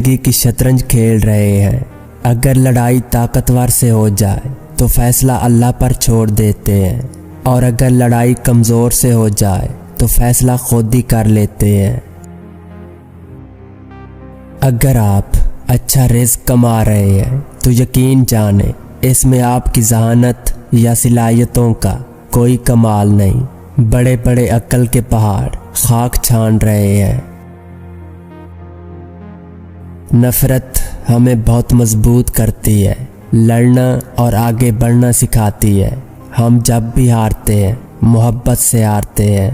जिंदगी की शतरंज खेल रहे हैं। अगर लड़ाई ताकतवर से हो जाए तो फैसला अल्लाह पर छोड़ देते हैं, और अगर लड़ाई कमज़ोर से हो जाए तो फैसला खुद ही कर लेते हैं। अगर आप अच्छा रिज़्क कमा रहे हैं तो यकीन जाने इसमें आपकी ज़हानत या सलाहियतों का कोई कमाल नहीं। बड़े बड़े अक्ल के पहाड़ खाक छान रहे हैं। नफ़रत हमें बहुत मजबूत करती है, लड़ना और आगे बढ़ना सिखाती है। हम जब भी हारते हैं मोहब्बत से हारते हैं।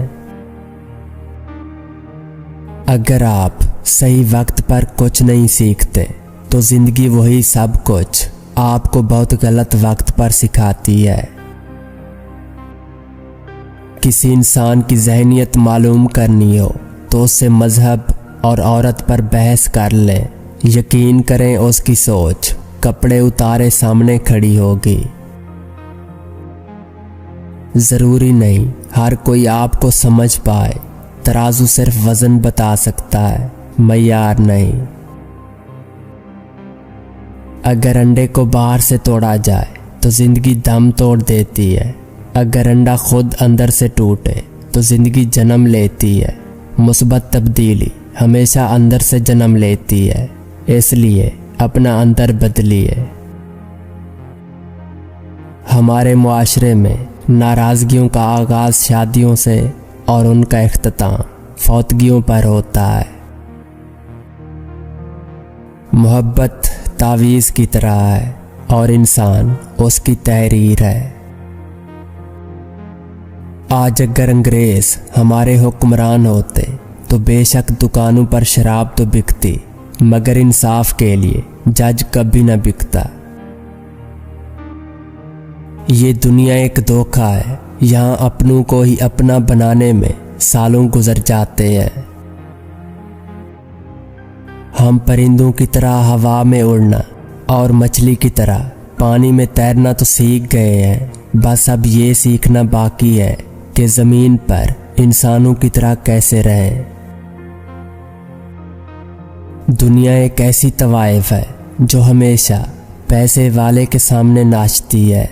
अगर आप सही वक्त पर कुछ नहीं सीखते तो ज़िंदगी वही सब कुछ आपको बहुत गलत वक्त पर सिखाती है। किसी इंसान की ज़हनियत मालूम करनी हो तो उससे मज़हब और औरत पर बहस कर लें। यकीन करें उसकी सोच कपड़े उतारे सामने खड़ी होगी। ज़रूरी नहीं हर कोई आपको समझ पाए। तराजू सिर्फ वज़न बता सकता है, मयार नहीं। अगर अंडे को बाहर से तोड़ा जाए तो ज़िंदगी दम तोड़ देती है। अगर अंडा खुद अंदर से टूटे तो ज़िंदगी जन्म लेती है। मुस्बत तब्दीली हमेशा अंदर से जन्म लेती है, इसलिए अपना अंदर बदलिए। हमारे मुआशरे में नाराज़गियों का आगाज़ शादियों से और उनका इख्तिताम फौतगियों पर होता है। मोहब्बत तावीज़ की तरह है और इंसान उसकी तहरीर है। आज अगर अंग्रेज़ हमारे हुक्मरान होते तो बेशक दुकानों पर शराब तो बिकती, मगर इंसाफ के लिए जज कभी न बिकता। ये दुनिया एक धोखा है, यहाँ अपनों को ही अपना बनाने में सालों गुजर जाते हैं। हम परिंदों की तरह हवा में उड़ना और मछली की तरह पानी में तैरना तो सीख गए हैं, बस अब ये सीखना बाकी है कि ज़मीन पर इंसानों की तरह कैसे रहें। दुनिया एक ऐसी तवाइफ है जो हमेशा पैसे वाले के सामने नाचती है।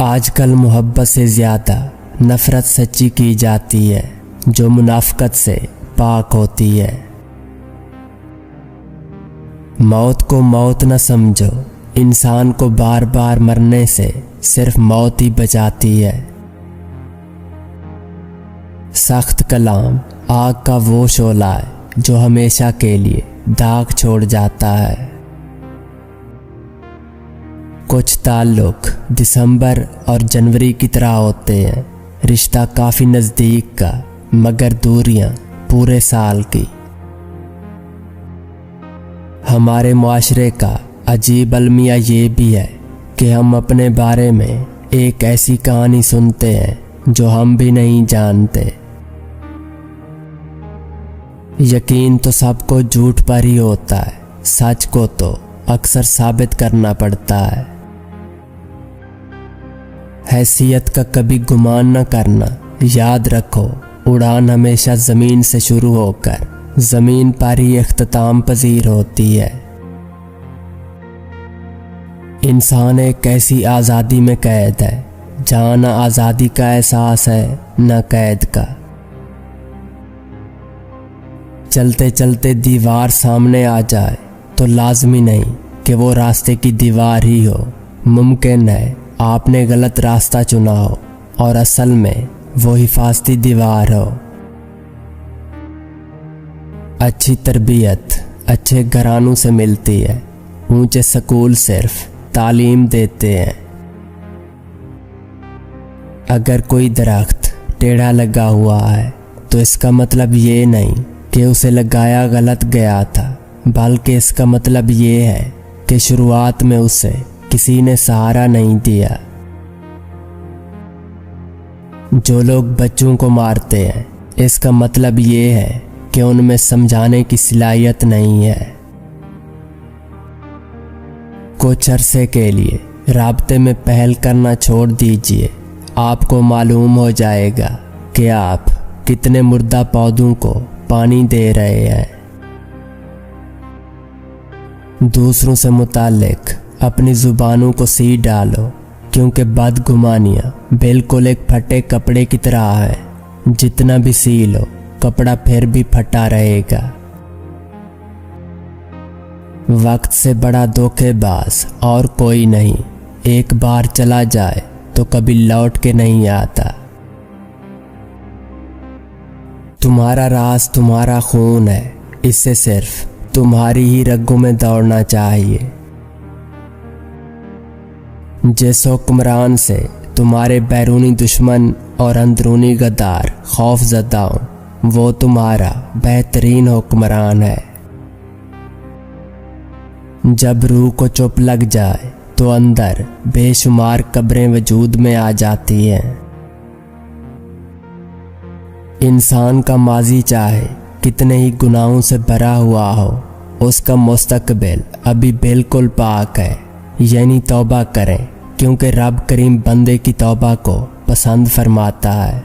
आजकल मोहब्बत से ज़्यादा नफ़रत सच्ची की जाती है, जो मुनाफ़िक़त से पाक होती है। मौत को मौत न समझो, इंसान को बार बार मरने से सिर्फ मौत ही बचाती है। सख्त कलाम आग का वो शोला है जो हमेशा के लिए दाग छोड़ जाता है। कुछ ताल्लुक दिसंबर और जनवरी की तरह होते हैं, रिश्ता काफ़ी नज़दीक का मगर दूरियां पूरे साल की। हमारे मुआशरे का अजीब अलमिया ये भी है कि हम अपने बारे में एक ऐसी कहानी सुनते हैं जो हम भी नहीं जानते। यकीन तो सबको झूठ पर ही होता है, सच को तो अक्सर साबित करना पड़ता है। हैसियत का कभी गुमान न करना, याद रखो उड़ान हमेशा ज़मीन से शुरू होकर ज़मीन पर ही इख्तिताम पजीर होती है। इंसान एक ऐसी आज़ादी में कैद है जहाँ न आज़ादी का एहसास है न कैद का। चलते चलते दीवार सामने आ जाए तो लाजमी नहीं कि वो रास्ते की दीवार ही हो। मुमकिन है आपने गलत रास्ता चुना हो और असल में वो हिफाजती दीवार हो। अच्छी तरबियत अच्छे घरानों से मिलती है, ऊंचे स्कूल सिर्फ तालीम देते हैं। अगर कोई दरख्त टेढ़ा लगा हुआ है तो इसका मतलब ये नहीं कि उसे लगाया गलत गया था, बल्कि इसका मतलब ये है कि शुरुआत में उसे किसी ने सहारा नहीं दिया। जो लोग बच्चों को मारते हैं इसका मतलब ये है कि उनमें समझाने की सलाहियत नहीं है। कुछ अरसे के लिए राब्ते में पहल करना छोड़ दीजिए, आपको मालूम हो जाएगा कि आप कितने मुर्दा पौधों को पानी दे रहे हैं। दूसरों से मुताल्लिक अपनी जुबानों को सी डालो, क्योंकि बदगुमानियाँ बिल्कुल एक फटे कपड़े की तरह है, जितना भी सी लो कपड़ा फिर भी फटा रहेगा। वक्त से बड़ा धोखेबाज और कोई नहीं, एक बार चला जाए तो कभी लौट के नहीं आता। तुम्हारा राज तुम्हारा खून है, इससे सिर्फ तुम्हारी ही रगों में दौड़ना चाहिए। जिस हुक्मरान से तुम्हारे बैरूनी दुश्मन और अंदरूनी गद्दार खौफजदा हो, वो तुम्हारा बेहतरीन हुक्मरान है। जब रूह को चुप लग जाए तो अंदर बेशुमार कब्रें वजूद में आ जाती हैं। इंसान का माजी चाहे कितने ही गुनाहों से भरा हुआ हो, उसका मुस्तकबिल अभी बिल्कुल पाक है। यानी तौबा करें, क्योंकि रब करीम बंदे की तौबा को पसंद फरमाता है।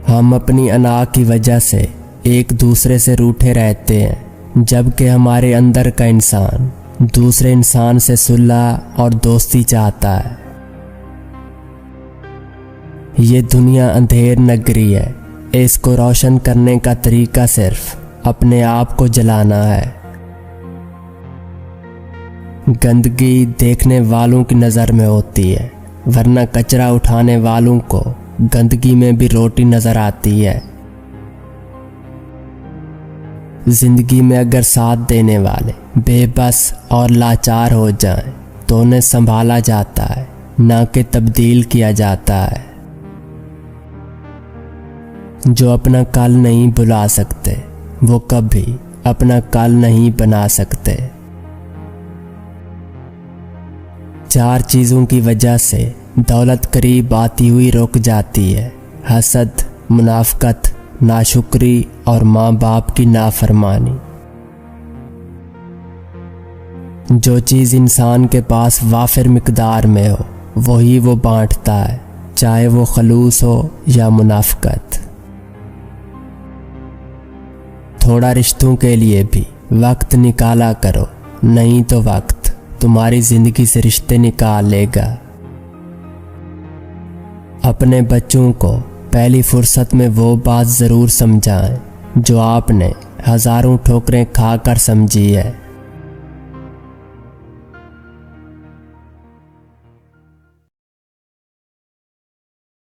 हम अपनी अना की वजह से एक दूसरे से रूठे रहते हैं, जबकि हमारे अंदर का इंसान दूसरे इंसान से सुलह और दोस्ती चाहता है। ये दुनिया अंधेर नगरी है, इसको रोशन करने का तरीका सिर्फ अपने आप को जलाना है। गंदगी देखने वालों की नज़र में होती है, वरना कचरा उठाने वालों को गंदगी में भी रोटी नज़र आती है। जिंदगी में अगर साथ देने वाले बेबस और लाचार हो जाएं, तो उन्हें संभाला जाता है, ना कि तब्दील किया जाता है। जो अपना कल नहीं भुला सकते, वो कभी अपना कल नहीं बना सकते। 4 चीज़ों की वजह से दौलत करीब आती हुई रुक जाती है: हसद, मुनाफकत, नाशुक्री और माँ बाप की नाफरमानी। जो चीज़ इंसान के पास वाफिर मिकदार में हो, वही वो बांटता है, चाहे वो खलूस हो या मुनाफकत। थोड़ा रिश्तों के लिए भी वक्त निकाला करो, नहीं तो वक्त तुम्हारी जिंदगी से रिश्ते निकाल लेगा। अपने बच्चों को पहली फुर्सत में वो बात ज़रूर समझाएं जो आपने हज़ारों ठोकरें खाकर समझी है।